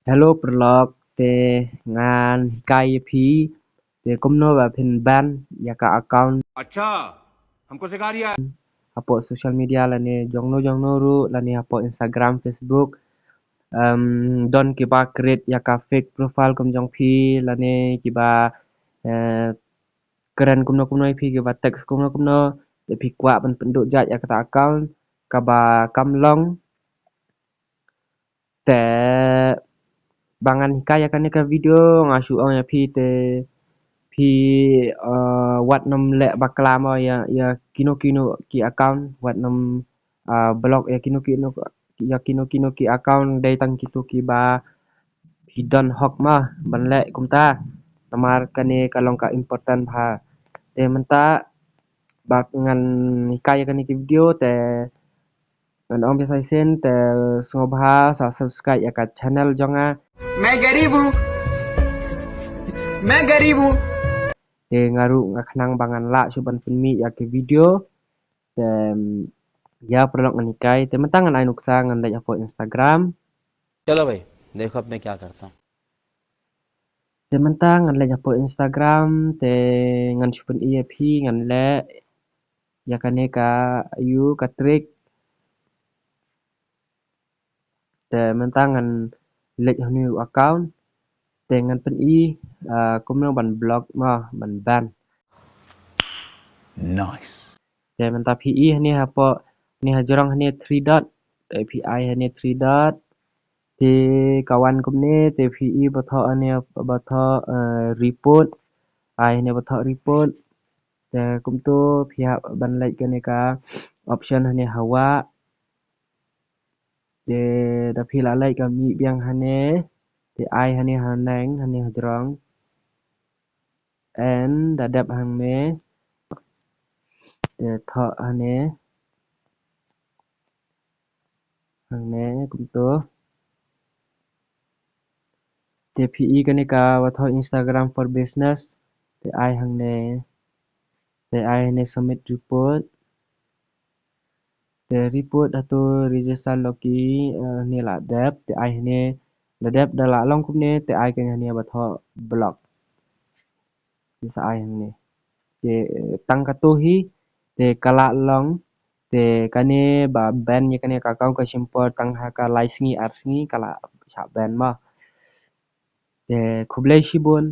Hello Prolog te ngan hikai phi te kumno ba phin ban ya ka account अच्छा हमको सिखा रिया है। apo social media lane jongno ru lane apo Instagram Facebook don ki ba create ya ka fake profile kum jong phi lane ki ba eh, keren kumno phi ki ba text kumno te phi kwa ban penduk jat ya ka account ka ba kam long te bangan hikai ya ka video ngasu ong ya phi te Pi wat nom le bakla mo ya kino ki account wat nom blog ya kino ki account dai tang kitu ki ba hidden hok ma ban le kumta namar kane kalong ka important bha te menta bak ngan hikaya kani ki video te ngan om biasa sen te sngobha sa subscribe ya ka channel jonga मैं गरीब हूँ मैं गरीब हूँ te ngaru ngakhnang bangan la suban penmi ya ke video te ya perlu nganikai te mentangan ai nuksa ngan dai apo Instagram चलो भाई देखो अब मैं क्या करता हूँ te mentang ngan dai apo Instagram te ngan supan EAP ngan le ya kane ka ayu ka trik te mentang ngan lek hanu account te ngan pen i kumno ban blog ma ban ban nice te menta PE hani apo ni hajrong hani 3 dot te PI hani 3 dot thì kawan kumne te PE batho ane batho report ai ne batho report te kumto pihak ban like kene ka option hane hawa te da phila like kami biang hane te ai hane haneng hane hajrong and da dap hang me te tho hang ne kumto te PE kene ka batho Instagram for business te ai hang ne te ai hane submit report te report atau register loki ni la dep te ai ne la dep da la long kum ne te ai ke ni ba tho block ni sa ai ne te tang ka to hi te kala long te kane ba ban ni kane ka kau ka simpor tang ha ka lai singi ar singi kala sa ban ma te khublai sibon